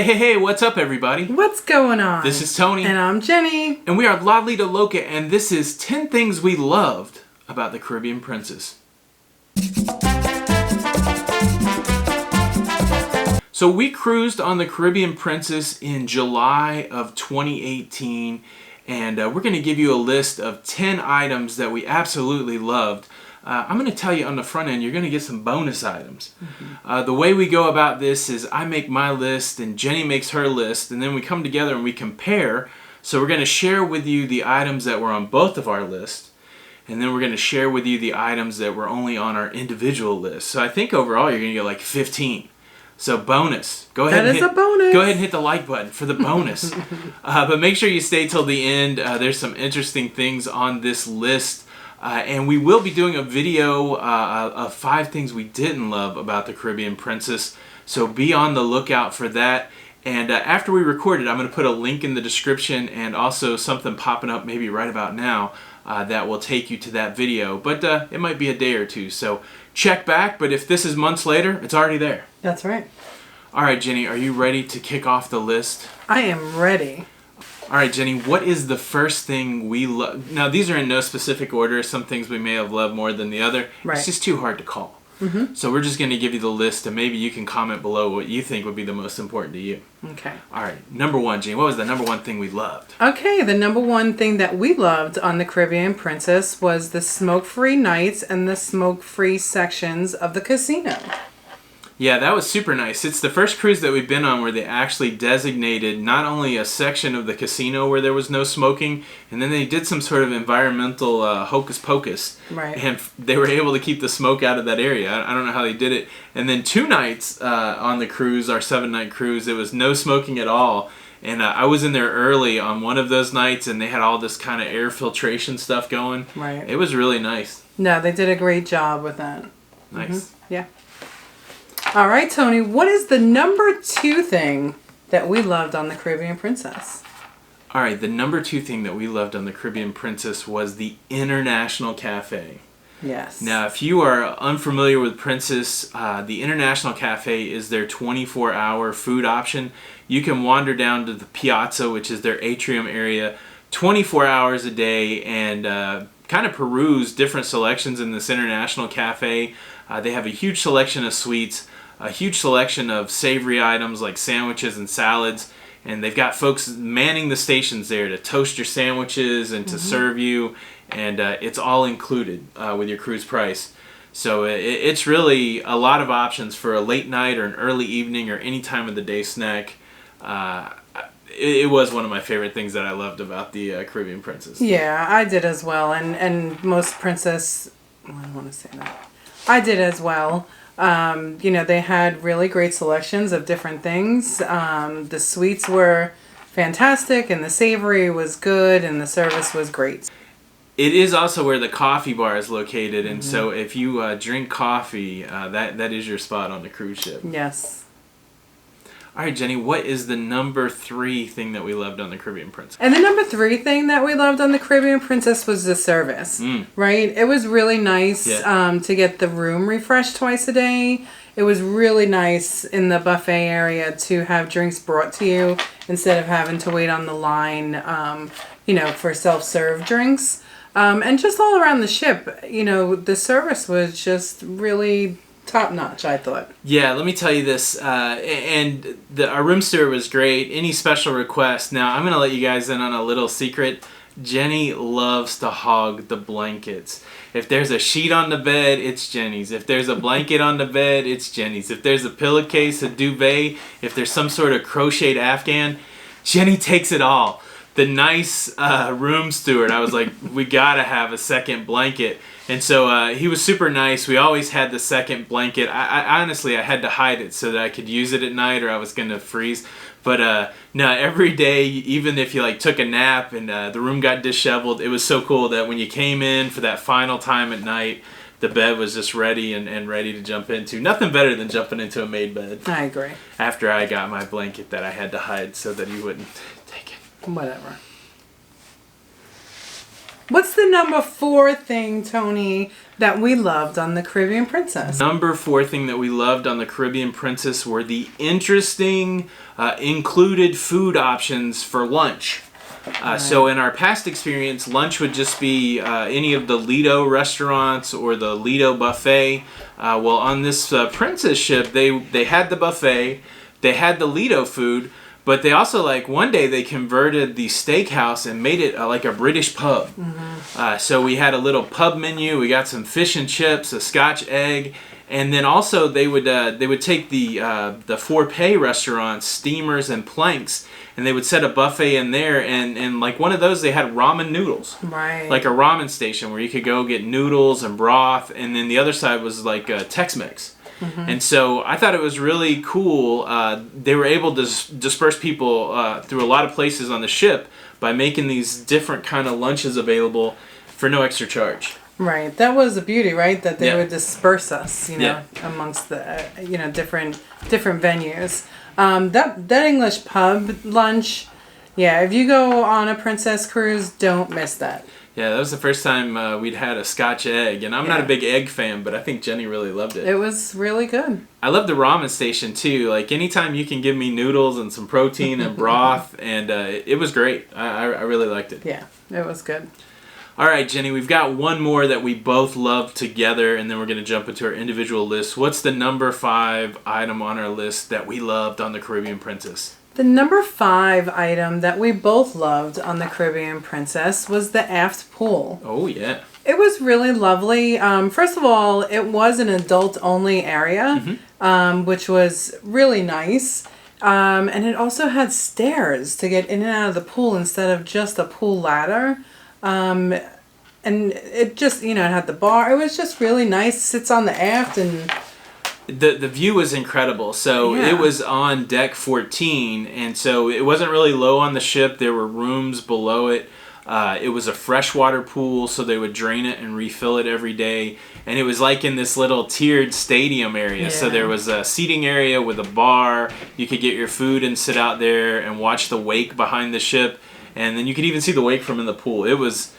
Hey, what's up, everybody? What's going on? This is Tony. And I'm Jenny. And we are Lido Loca, and this is 10 things we loved about the Caribbean Princess. So we cruised on the Caribbean Princess in July of 2018, and we're going to give you a list of 10 items that we absolutely loved. I'm going to tell you on the front end, you're going to get some bonus items. The way we go about this is I make my list and Jenny makes her list, and then we come together and we compare. So we're going to share with you the items that were on both of our lists, and then we're going to share with you the items that were only on our individual list. So I think overall you're going to get like 15. So bonus. Go ahead a bonus. Go ahead and hit the like button for the bonus. But make sure you stay till the end. There's some interesting things on this list. And we will be doing a video of 5 things we didn't love about the Caribbean Princess. So be on the lookout for that. And after we record it, I'm going to put a link in the description and also something popping up maybe right about now that will take you to that video. But it might be a day or two. So check back. But if this is months later, it's already there. That's right. All right, Jenny, are you ready to kick off the list? I am ready. All right, Jenny, what is the first thing we love? Now, these are in no specific order. Some things we may have loved more than the other. Right. It's just too hard to call. So we're just going to give you the list, and maybe you can comment below what you think would be the most important to you. Okay. All right, number 1, Jenny, what was the number 1 thing we loved? Okay, the number 1 thing that we loved on the Caribbean Princess was the smoke-free nights and the smoke-free sections of the casino. Yeah, that was super nice. It's the first cruise that we've been on where they actually designated not only a section of the casino where there was no smoking, and then they did some sort of environmental hocus pocus. Right. And they were able to keep the smoke out of that area. I don't know how they did it. And then 2 nights on the cruise, our 7-night cruise, it was no smoking at all. And I was in there early on one of those nights, and they had all this kind of air filtration stuff going. Right. It was really nice. No, they did a great job with that. Nice. Yeah. All right, Tony, what is the number 2 thing that we loved on the Caribbean Princess? All right, the number 2 thing that we loved on the Caribbean Princess was the International Cafe. Yes. Now, if you are unfamiliar with Princess, the International Cafe is their 24-hour food option. You can wander down to the Piazza, which is their atrium area, 24 hours a day and kind of peruse different selections in this International Cafe. They have a huge selection of sweets, a huge selection of savory items like sandwiches and salads, and they've got folks manning the stations there to toast your sandwiches and to serve you, and it's all included with your cruise price. So it's really a lot of options for a late night or an early evening or any time of the day snack. It was one of my favorite things that I loved about the Caribbean Princess. Yeah, I did as well, and most Princess, well, I don't want to say that. I did as well. They had really great selections of different things. The sweets were fantastic, and the savory was good, and the service was great. It is also where the coffee bar is located, and so if you drink coffee, that is your spot on the cruise ship. Yes. All right, Jenny, what is the number 3 thing that we loved on the Caribbean Princess? And the number 3 thing that we loved on the Caribbean Princess was the service, right? It was really nice to get the room refreshed twice a day. It was really nice in the buffet area to have drinks brought to you instead of having to wait on the line, for self-serve drinks. And just all around the ship, the service was just really top notch, I thought. Yeah, let me tell you this. Our room steward was great. Any special requests? Now, I'm going to let you guys in on a little secret. Jenny loves to hog the blankets. If there's a sheet on the bed, it's Jenny's. If there's a blanket on the bed, it's Jenny's. If there's a pillowcase, a duvet, if there's some sort of crocheted Afghan, Jenny takes it all. The nice room steward, I was like, we gotta have a second blanket. And so he was super nice. We always had the second blanket. I honestly, I had to hide it so that I could use it at night or I was gonna freeze. But no, every day, even if you took a nap and the room got disheveled, it was so cool that when you came in for that final time at night, the bed was just ready and ready to jump into. Nothing better than jumping into a made bed. I agree. After I got my blanket that I had to hide so that he wouldn't take it. Whatever. What's the number 4 thing, Tony, that we loved on the Caribbean Princess? Number 4 thing that we loved on the Caribbean Princess were the interesting included food options for lunch. So in our past experience, lunch would just be any of the Lido restaurants or the Lido buffet. Well, on this Princess ship, they had the buffet, they had the Lido food, but they also, like, one day they converted the steakhouse and made it like a British pub. So we had a little pub menu. We got some fish and chips, a Scotch egg, and then also they would take the four-pay restaurants, steamers and planks, and they would set a buffet in there. And like one of those, they had ramen noodles, right? Like a ramen station where you could go get noodles and broth, and then the other side was like Tex-Mex. And so I thought it was really cool. They were able to disperse people through a lot of places on the ship by making these different kind of lunches available for no extra charge. Right. That was the beauty, right? That they would disperse us, amongst the, different venues. That English pub lunch, if you go on a Princess cruise, don't miss that. Yeah, that was the first time we'd had a Scotch egg, and I'm not a big egg fan, but I think Jenny really loved it. It was really good. I love the ramen station too. Like anytime you can give me noodles and some protein and broth, and it was great. I really liked it. Yeah, it was good. All right, Jenny, we've got one more that we both love together, and then we're going to jump into our individual lists. What's the number 5 item on our list that we loved on the Caribbean Princess? The number 5 item that we both loved on the Caribbean Princess was the Aft Pool. Oh, yeah. It was really lovely. First of all, it was an adult-only area, which was really nice. And it also had stairs to get in and out of the pool instead of just a pool ladder. And it just, it had the bar. It was just really nice. It sits on the aft and... The view was incredible. So it was on deck 14, and so it wasn't really low on the ship. There were rooms below it. It was a freshwater pool, so they would drain it and refill it every day. And it was like in this little tiered stadium area. Yeah. So there was a seating area with a bar. You could get your food and sit out there and watch the wake behind the ship. And then you could even see the wake from in the pool. It was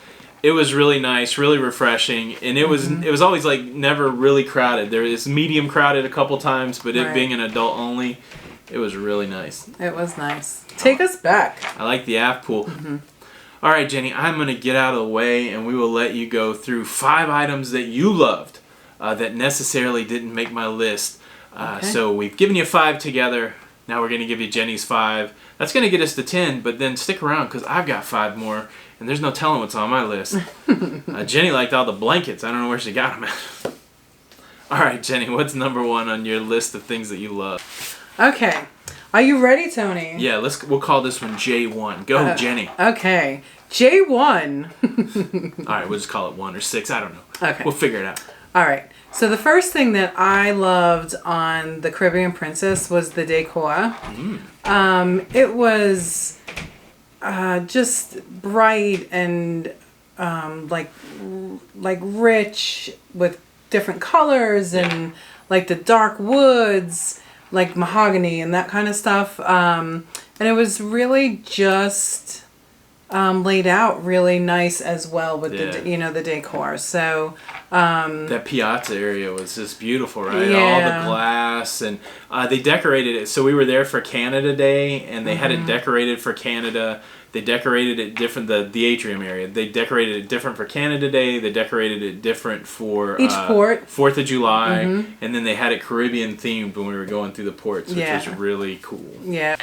really nice, really refreshing, and it was always like never really crowded. There was medium crowded a couple times, but it being an adult only, it was really nice. It was nice. Take us back. I like the Aft Pool. All right, Jenny, I'm going to get out of the way, and we will let you go through 5 items that you loved that necessarily didn't make my list. So we've given you 5 together. Now we're going to give you Jenny's 5. That's going to get us to 10, but then stick around because I've got 5 more, and there's no telling what's on my list. Jenny liked all the blankets. I don't know where she got them at. All right, Jenny, what's number 1 on your list of things that you love? Okay. Are you ready, Tony? Yeah, we'll call this one J1. Go, Jenny. Okay. J1. All right, we'll just call it 1 or 6. I don't know. Okay. We'll figure it out. All right. So the first thing that I loved on the Caribbean Princess was the decor. It was just bright and like rich with different colors and like the dark woods, like mahogany and that kind of stuff. And it was really just laid out really nice as well with the decor. So that piazza area was just beautiful, right? Yeah. All the glass, and they decorated it. So we were there for Canada Day, and they had it decorated for Canada. They decorated it different, the atrium area. They decorated it different for Canada Day. They decorated it different for each port. 4th of July. And then they had it Caribbean themed when we were going through the ports, which was really cool. Yeah.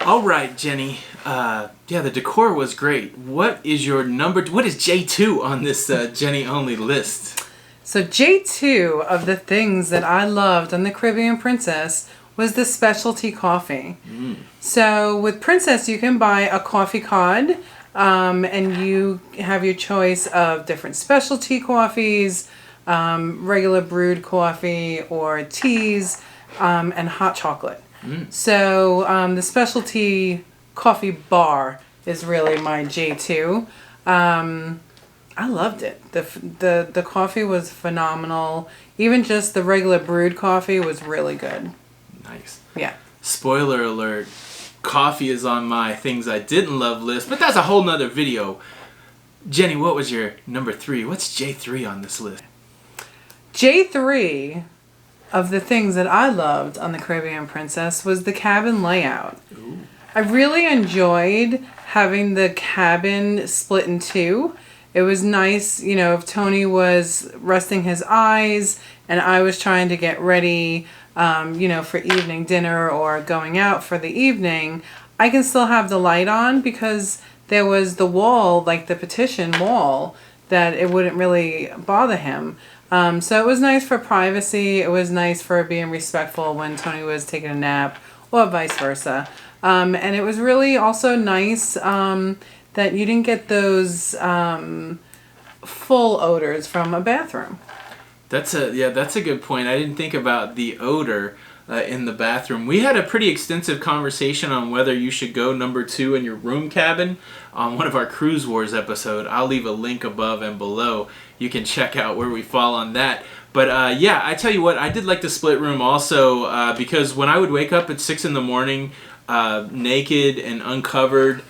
All right, Jenny. The decor was great. What is your what is J2 on this Jenny only list? So J2 of the things that I loved on the Caribbean Princess was the specialty coffee. So with Princess, you can buy a coffee card, and you have your choice of different specialty coffees, regular brewed coffee, or teas, and hot chocolate. So the specialty coffee bar is really my J2. I loved it. The coffee was phenomenal. Even just the regular brewed coffee was really good. Nice. Yeah. Spoiler alert, coffee is on my things I didn't love list, but that's a whole nother video. Jenny, what was your number 3? What's J3 on this list? J3 of the things that I loved on the Caribbean Princess was the cabin layout. Ooh. I really enjoyed having the cabin split in two. It was nice, you know, if Tony was resting his eyes and I was trying to get ready, you know, for evening dinner or going out for the evening, I can still have the light on because there was the wall, like the petition wall, that it wouldn't really bother him. So it was nice for privacy. It was nice for being respectful when Tony was taking a nap or vice versa. And it was really also nice that you didn't get those full odors from a bathroom. That's a good point. I didn't think about the odor in the bathroom. We had a pretty extensive conversation on whether you should go number 2 in your room cabin on one of our Cruise Wars episode. I'll leave a link above and below. You can check out where we fall on that. But yeah, I tell you what, I did like the split room also because when I would wake up at 6 in the morning, naked and uncovered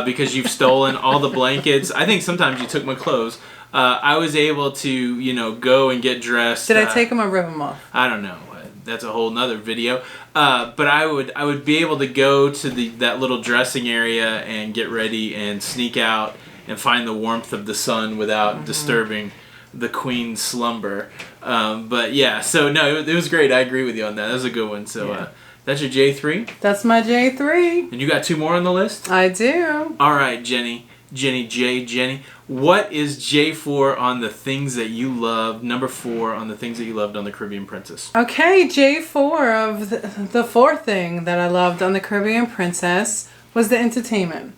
because you've stolen all the blankets. I think sometimes you took my clothes. I was able to, you know, go and get dressed. Did I take them or rip them off? I don't know. That's a whole nother video. But I would be able to go to that little dressing area and get ready and sneak out and find the warmth of the sun without disturbing the queen's slumber. But yeah, so no, it was great. I agree with you on that. That was a good one. So that's your J3? That's my J3. And you got 2 more on the list? I do. All right, Jenny, what is J4 on the things that you loved? Number 4 on the things that you loved on the Caribbean Princess. Okay, J4 of the fourth thing that I loved on the Caribbean Princess was the entertainment.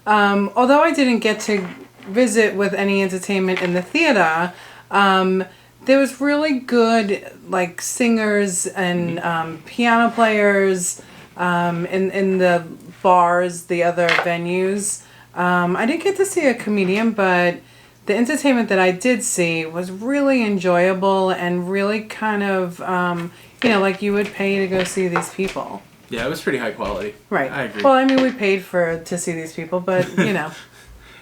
Although I didn't get to visit with any entertainment in the theater, there was really good like singers and piano players in the bars, the other venues. I didn't get to see a comedian, but the entertainment that I did see was really enjoyable and really kind of, you know, like you would pay to go see these people. Yeah, it was pretty high quality. Right. I agree. Well, I mean, we paid to see these people, but, you know.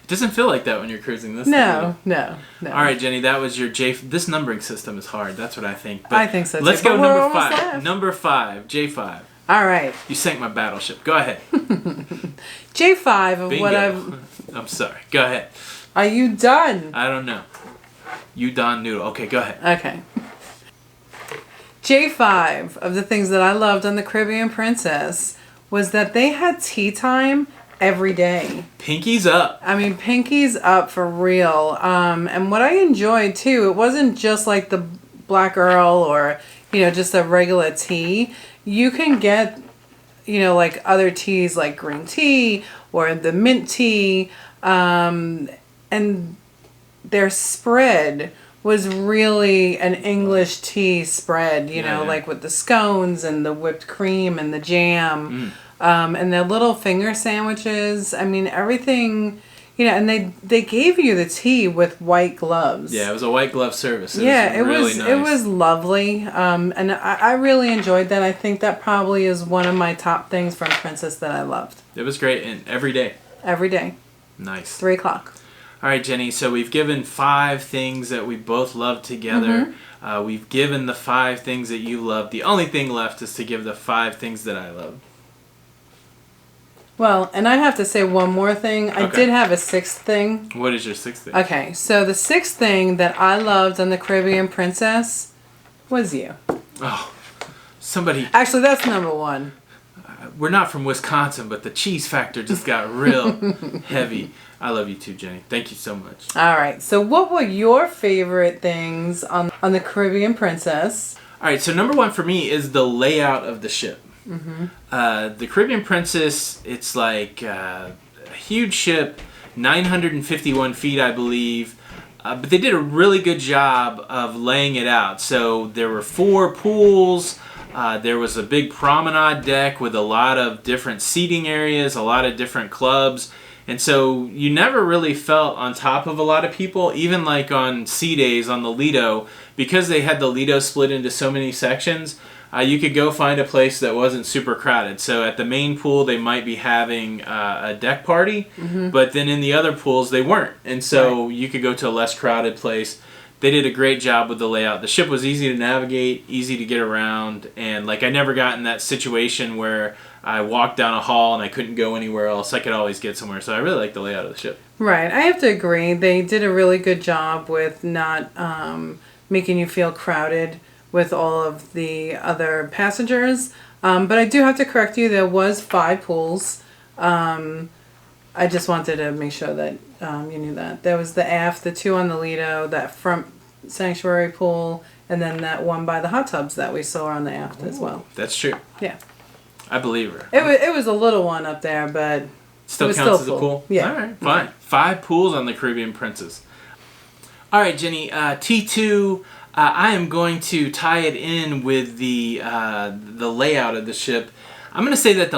It doesn't feel like that when you're cruising this No. All right, Jenny, that was your J. This numbering system is hard. That's what I think. But I think so, too. Let's go But we're number 5. almost left. Number 5, J5. All right. You sank my battleship. Go ahead. J5 of Bingo. what I've... I'm sorry. Go ahead. Are you done? I don't know. You Don Noodle. Okay, go ahead. Okay. J5 of the things that I loved on the Caribbean Princess was that they had tea time every day. Pinkies up. I mean, pinkies up for real. And what I enjoyed too, it wasn't just like the Black Earl or, you know, just a regular tea. You can get, you know, like other teas like green tea or the mint tea. And their spread was really an English tea spread, you know, like with the scones and the whipped cream and the jam. And their little finger sandwiches. I mean, everything, you know, and they gave you the tea with white gloves. Yeah, it was a white glove service. It was was nice. It was lovely. And I really enjoyed that. I think that probably is one of my top things from Princess that I loved. It was great, and every day. Every day. Nice. 3 o'clock. All right, Jenny, so we've given 5 things that we both love together. We've given the 5 things that you love. The only thing left is to give the 5 things that I love. Well, and I have to say one more thing. I did have a 6th thing. What is your 6th thing? Okay, so the 6th thing that I loved on the Caribbean Princess was you. Oh, somebody... Actually, that's number 1. We're not from Wisconsin, but the cheese factor just got real heavy. I love you too, Jenny. Thank you so much. All right, so what were your favorite things on the Caribbean Princess? All right, so number 1 for me is the layout of the ship. The Caribbean Princess, it's like a huge ship, 951 feet, I believe. But they did a really good job of laying it out. So there were 4 pools. There was a big promenade deck with a lot of different seating areas, a lot of different clubs. And so you never really felt on top of a lot of people, even like on sea days on the Lido, because they had the Lido split into so many sections. you could go find a place that wasn't super crowded. So at the main pool, they might be having a deck party, but then in the other pools, they weren't. And so you could go to a less crowded place. They did a great job with the layout. The ship was easy to navigate, easy to get around, and like I never got in that situation where I walked down a hall and I couldn't go anywhere else. I could always get somewhere. So I really like the layout of the ship. Right. I have to agree. They did a really good job with not making you feel crowded with all of the other passengers. But I do have to correct you. There was 5 pools. I just wanted to make sure that you knew that. There was the aft, the 2 on the Lido, that front sanctuary pool, and then that one by the hot tubs that we saw on the aft as well. That's true. Yeah. I believe her. It was a little one up there, but still it was counts still as full. a pool? Yeah. All right, fine. 5 pools on the Caribbean Princess. All right, Jenny, T2, I am going to tie it in with the layout of the ship. I'm going to say that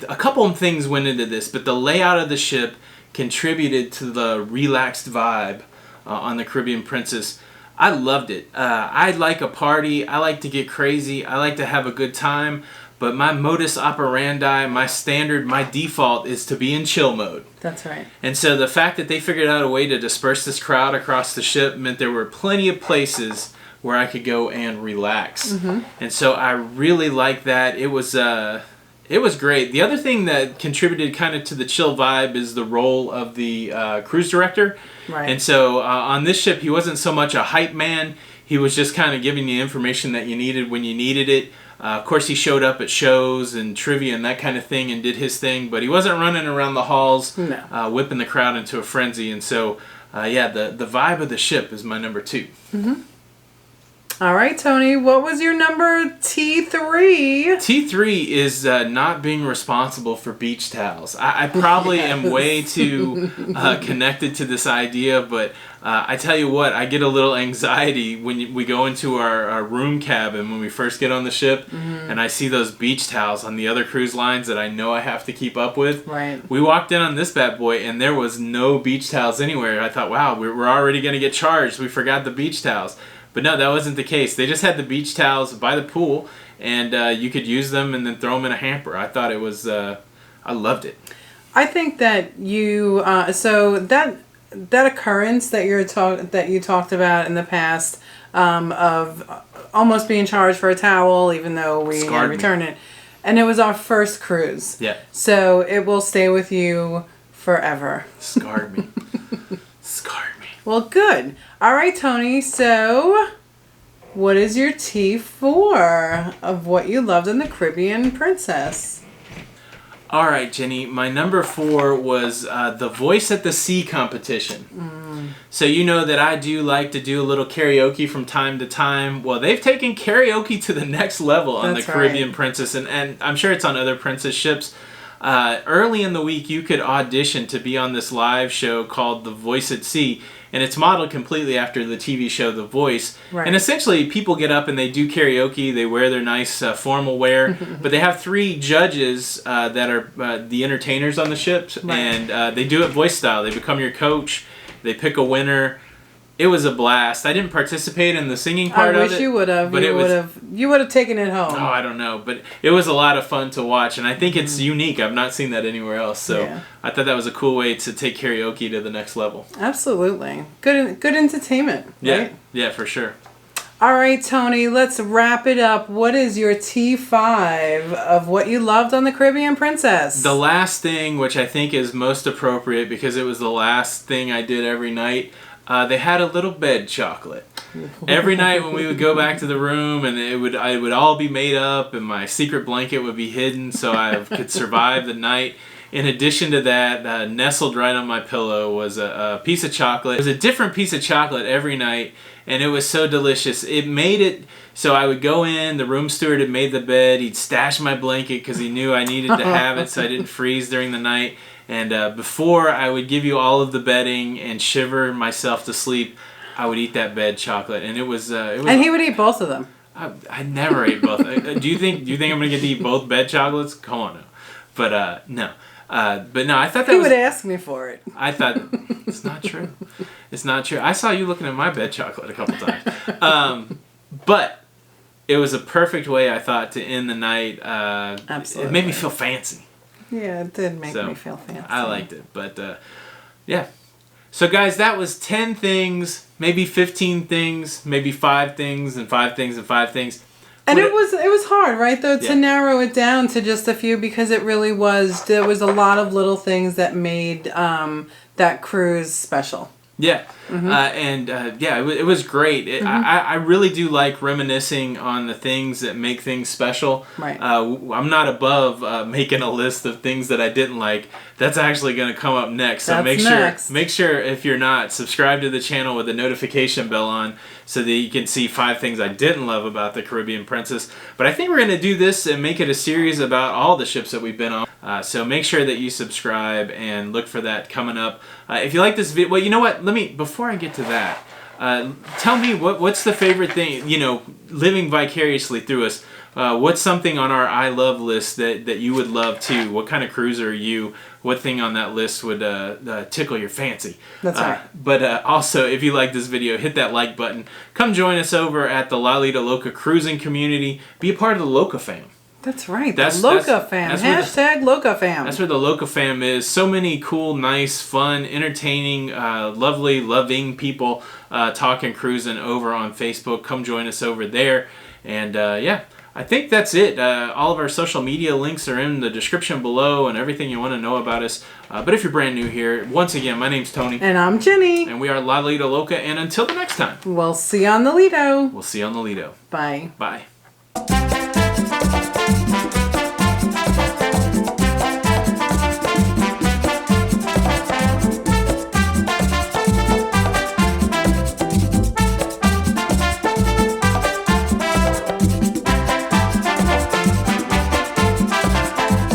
a couple of things went into this, but the layout of the ship contributed to the relaxed vibe on the Caribbean Princess. I loved it. I like a party. I like to get crazy. I like to have a good time. But my modus operandi, my default is to be in chill mode. That's right. And so the fact that they figured out a way to disperse this crowd across the ship meant there were plenty of places where I could go and relax. And so I really liked that. It was great. The other thing that contributed kind of to the chill vibe is the role of the cruise director. Right. And so on this ship, he wasn't so much a hype man. He was just kind of giving you information that you needed when you needed it. Of course, he showed up at shows and trivia and that kind of thing and did his thing, but he wasn't running around the halls whipping the crowd into a frenzy. And so, the vibe of the ship is my number 2. All right, Tony, what was your number T3? T3 is not being responsible for beach towels. I probably am way too connected to this idea, but I tell you what, I get a little anxiety when we go into our room cabin when we first get on the ship, and I see those beach towels on the other cruise lines that I know I have to keep up with. Right. We walked in on this bad boy, and there was no beach towels anywhere. I thought, wow, we're already going to get charged. We forgot the beach towels. But no, that wasn't the case. They just had the beach towels by the pool, and you could use them and then throw them in a hamper. I thought it was, I loved it. I think that you, so that occurrence that you talked about in the past, of almost being charged for a towel, even though we returned it, and it was our first cruise. Yeah. So it will stay with you forever. Scarred me. Scarred me. Well, good. All right, Tony. So, what is your T4 of what you loved in the Caribbean Princess? All right, Jenny. My number 4 was the Voice at the Sea competition. So you know that I do like to do a little karaoke from time to time. Well, they've taken karaoke to the next level on the Caribbean Princess, and I'm sure it's on other Princess ships. Early in the week, you could audition to be on this live show called The Voice at Sea, and it's modeled completely after the TV show The Voice. Right. And essentially, people get up and they do karaoke. They wear their nice formal wear, but they have 3 judges that are the entertainers on the ship, and they do it voice style. They become your coach. They pick a winner. It was a blast. I didn't participate in the singing part of it. I wish you would have. But you would have taken it home. Oh, I don't know. But it was a lot of fun to watch. And I think it's unique. I've not seen that anywhere else. So I thought that was a cool way to take karaoke to the next level. Absolutely. Good entertainment. Yeah. Right? Yeah, for sure. All right, Tony, let's wrap it up. What is your T5 of what you loved on the Caribbean Princess? The last thing, which I think is most appropriate because it was the last thing I did every night, they had a little bed chocolate. Every night when we would go back to the room, and it would all be made up, and my secret blanket would be hidden so I could survive the night. In addition to that, nestled right on my pillow was a piece of chocolate. It was a different piece of chocolate every night, and it was so delicious. It made it so I would go in, the room steward had made the bed, he'd stash my blanket because he knew I needed to have it so I didn't freeze during the night. And before I would give you all of the bedding and shiver myself to sleep, I would eat that bed chocolate, and it was. And he would eat both of them. I never ate both. Do you think I'm gonna get to eat both bed chocolates? Come on, no. But no. But no, I thought that he would ask me for it. I thought it's not true. It's not true. I saw you looking at my bed chocolate a couple times. But it was a perfect way, I thought, to end the night. Absolutely. It made me feel fancy. Yeah, it did make me feel fancy. I liked it. But, yeah. So, guys, that was 10 things, maybe 15 things, maybe 5 things, and 5 things, and 5 things. And it was hard, right, though, to narrow it down to just a few, because it really was, there was a lot of little things that made that cruise special. Yeah. It was great. I really do like reminiscing on the things that make things special. Right. I'm not above making a list of things that I didn't like. That's actually going to come up next. So make sure if you're not, subscribe to the channel with the notification bell on so that you can see 5 things I didn't love about the Caribbean Princess. But I think we're going to do this and make it a series about all the ships that we've been on. So make sure that you subscribe and look for that coming up. If you like this video, well, you know what? Before I get to that, tell me what's the favorite thing, living vicariously through us. What's something on our I love list that you would love too? What kind of cruiser are you? What thing on that list would tickle your fancy? That's right. But also, if you like this video, hit that like button. Come join us over at the Lido Loca cruising community. Be a part of the Loca fam. That's right. The Loca fam. Hashtag Loca fam. That's where the Loca fam is. So many cool, nice, fun, entertaining, lovely, loving people talking cruising over on Facebook. Come join us over there. And I think that's it. All of our social media links are in the description below and everything you want to know about us. But if you're brand new here, once again, my name's Tony. And I'm Jenny. And we are Lido Loca. And until the next time. We'll see you on the Lido. We'll see you on the Lido. Bye. Bye.